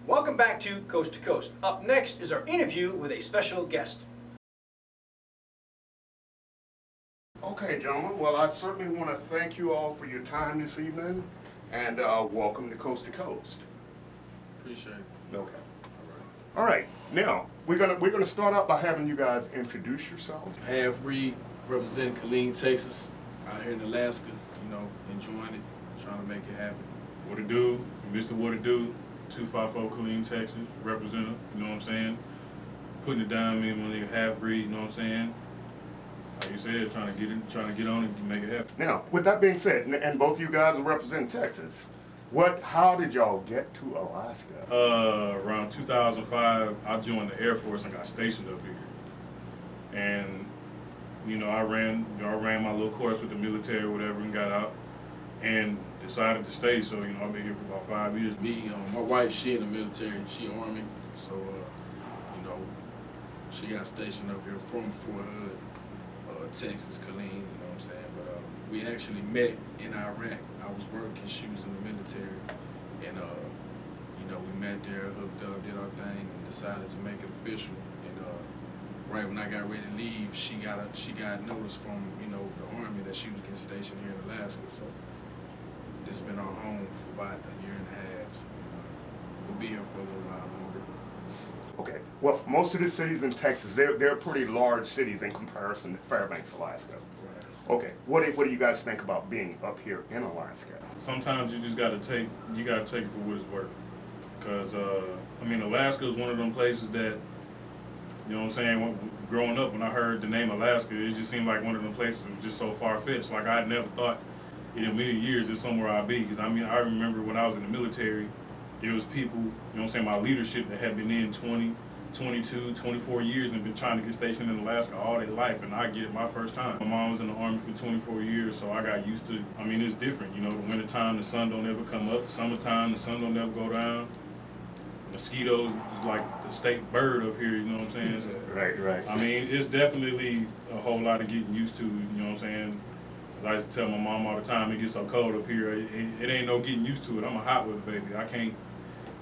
Welcome back to Coast to Coast. Up next is our interview with a special guest. Okay, gentlemen, well, I certainly want to thank you all for your time this evening, and welcome to Coast to Coast. Appreciate it. Okay. All right. Now we're gonna start out by having you guys introduce yourselves. Half-breed, representing Killeen, Texas, out here in Alaska, you know, enjoying it, trying to make it happen. What it do, Mr. What it do, 254 Killeen, Texas, representative, you know what I'm saying? Putting it down, me when they half-breed, you know what I'm saying? Like you said, trying to get on it and make it happen. Now, with that being said, and both of you guys are representing Texas, how did y'all get to Alaska? Around 2005, I joined the Air Force and got stationed up here. And, you know, I ran my little course with the military or whatever and got out and decided to stay. So, you know, I've been here for about 5 years. My wife, she in the military, she Army, so, you know, she got stationed up here from Fort Hood, Texas, Killeen, you know what I'm saying? But we actually met in Iraq. I was working, she was in the military, and you know, we met there, hooked up, did our thing, and decided to make it official. And right when I got ready to leave, she got notice from, you know, the Army that she was getting stationed here in Alaska. So this has been our home for about a year and a half. And, we'll be here for a little while longer. Okay. Well, most of the cities in Texas, they're pretty large cities in comparison to Fairbanks, Alaska. Right. Okay. What do you guys think about being up here in Alaska? Sometimes you just gotta take it for what it's worth. Cause I mean, Alaska is one of them places that, you know what I'm saying, growing up when I heard the name Alaska, it just seemed like one of them places that was just so far-fetched. Like I had never thought in a million years it's somewhere I'd be. Cause I mean, I remember when I was in the military, there was people, you know what I'm saying, my leadership that had been in 20, 22, 24 years and been trying to get stationed in Alaska all their life, and I get it my first time. My mom was in the Army for 24 years, so I got used to, I mean, it's different, you know, the wintertime, the sun don't ever come up, summertime, the sun don't ever go down. Mosquitoes is like the state bird up here, you know what I'm saying? So, Right. I mean, it's definitely a whole lot of getting used to, you know what I'm saying? I used to tell my mom all the time, it gets so cold up here, it ain't no getting used to it. I'm a hot weather baby. I can't,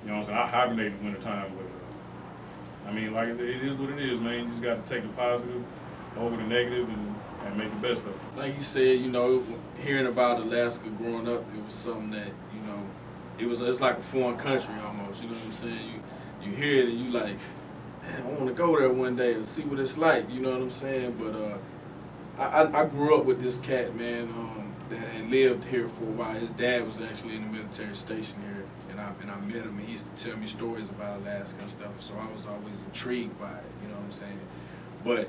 you know what I'm saying? I hibernate in the wintertime, but I mean, like, it is what it is, man. You just got to take the positive over the negative and make the best of it. Like you said, you know, hearing about Alaska growing up, it was something that, you know, it's like a foreign country almost, you know what I'm saying? You hear it and you like, man, I want to go there one day and see what it's like, you know what I'm saying? But I grew up with this cat, man, that had lived here for a while. His dad was actually in the military station here, and I met him, and he used to tell me stories about Alaska and stuff, so I was always intrigued by it, you know what I'm saying? But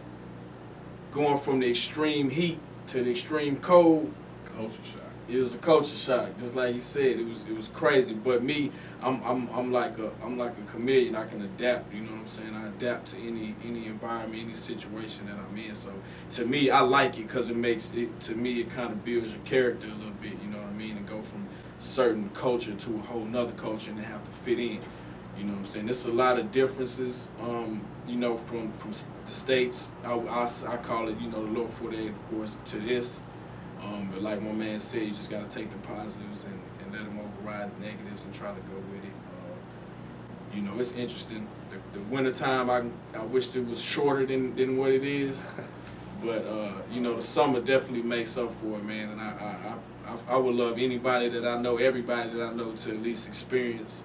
going from the extreme heat to the extreme cold, Culture shock. it was a culture shock, just like he said. It was crazy. But me, I'm like a chameleon. I can adapt. You know what I'm saying? I adapt to any environment, any situation that I'm in. So to me, I like it because it makes it. To me, it kind of builds your character a little bit. You know what I mean? And go from certain culture to a whole nother culture and have to fit in. You know what I'm saying? There's a lot of differences. You know, from the states. I call it, you know, the lower 48, of course, to this. But like my man said, you just got to take the positives and let them override the negatives and try to go with it. You know, it's interesting. The wintertime, I wish it was shorter than what it is. But, you know, the summer definitely makes up for it, man. And I would love anybody that I know, everybody that I know, to at least experience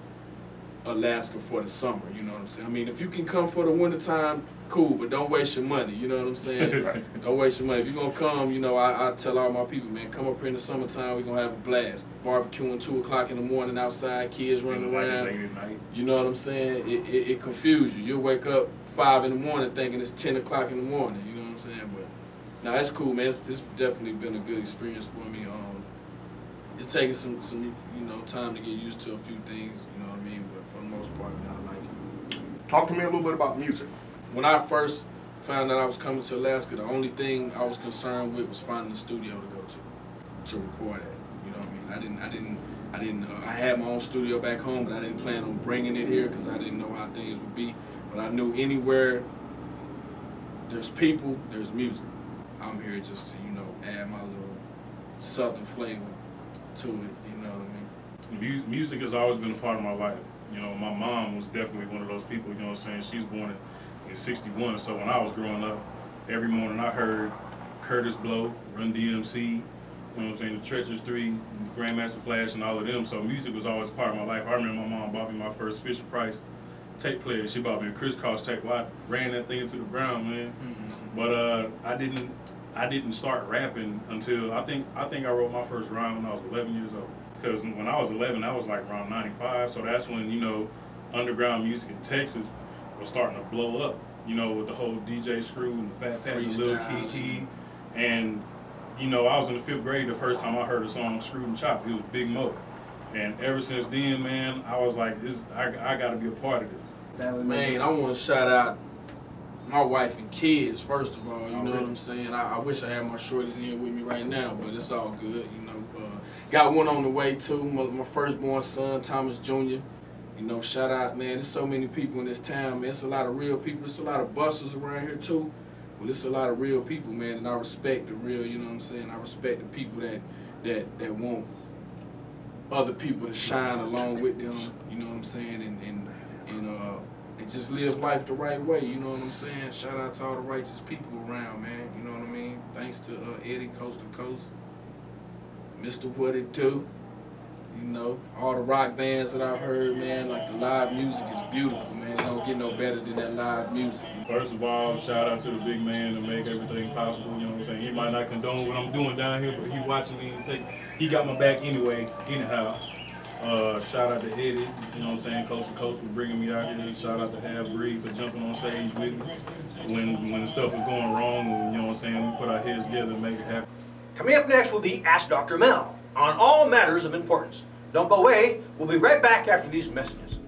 Alaska for the summer, you know what I'm saying? I mean, if you can come for the wintertime, cool, but don't waste your money, you know what I'm saying? Right. Don't waste your money. If you're going to come, you know, I tell all my people, man, come up here in the summertime, we're going to have a blast. Barbecuing 2 o'clock in the morning outside, kids running around. Late at night. You know what I'm saying? It confuses you. You'll wake up 5 in the morning thinking it's 10 o'clock in the morning, you know what I'm saying? But, no, that's cool, man. It's definitely been a good experience for me. It's taking some you know, time to get used to a few things, you know what I mean? But for the most part, man, I like it. Talk to me a little bit about music. When I first found out I was coming to Alaska, the only thing I was concerned with was finding a studio to go to record at. You know what I mean? I didn't. I had my own studio back home, but I didn't plan on bringing it here because I didn't know how things would be. But I knew anywhere there's people, there's music. I'm here just to, you know, add my little southern flavor to it. You know what I mean? Music has always been a part of my life. You know, my mom was definitely one of those people, you know what I'm saying? She was born in '61, so when I was growing up, every morning I heard Curtis Blow, Run DMC, you know what I'm saying, the Treacherous Three, Grandmaster Flash, and all of them. So music was always a part of my life. I remember my mom bought me my first Fisher Price tape player. She bought me a crisscross tape. Well, I ran that thing into the ground, man. But I didn't start rapping until I think I wrote my first rhyme when I was 11 years old. Because when I was 11, I was like around 95. So that's when, you know, underground music in Texas was starting to blow up. You know, with the whole DJ Screw and the Fat Pat and Lil Kiki. And, you know, I was in the 5th grade the first time I heard a song Screwed and Chopped. It was Big Mo. And ever since then, man, I was like, I got to be a part of this. Man, I want to shout out my wife and kids, first of all. You know what I'm saying? I wish I had my shorties in here with me right now, but it's all good. You know, got one on the way, too. My firstborn son, Thomas Jr. You know, shout out, man. There's so many people in this town, man. It's a lot of real people. There's a lot of busters around here, too. But it's a lot of real people, man, and I respect the real, you know what I'm saying? I respect the people that want other people to shine along with them, you know what I'm saying, and just live life the right way, you know what I'm saying? Shout out to all the righteous people around, man, you know what I mean? Thanks to Eddie, Coast to Coast, Mr. What It Do, you know, all the rock bands that I've heard, man, like the live music is beautiful, man. It don't get no better than that live music. First of all, shout out to the big man to make everything possible, you know what I'm saying? He might not condone what I'm doing down here, but he watching me and he got my back anyway, anyhow. Shout out to Eddie, you know what I'm saying, Coast to Coast for bringing me out here. Shout out to Half Breed for jumping on stage with me when the stuff was going wrong, and you know what I'm saying, we put our heads together and make it happen. Coming up next will be Ask Dr. Mel on all matters of importance. Don't go away. We'll be right back after these messages.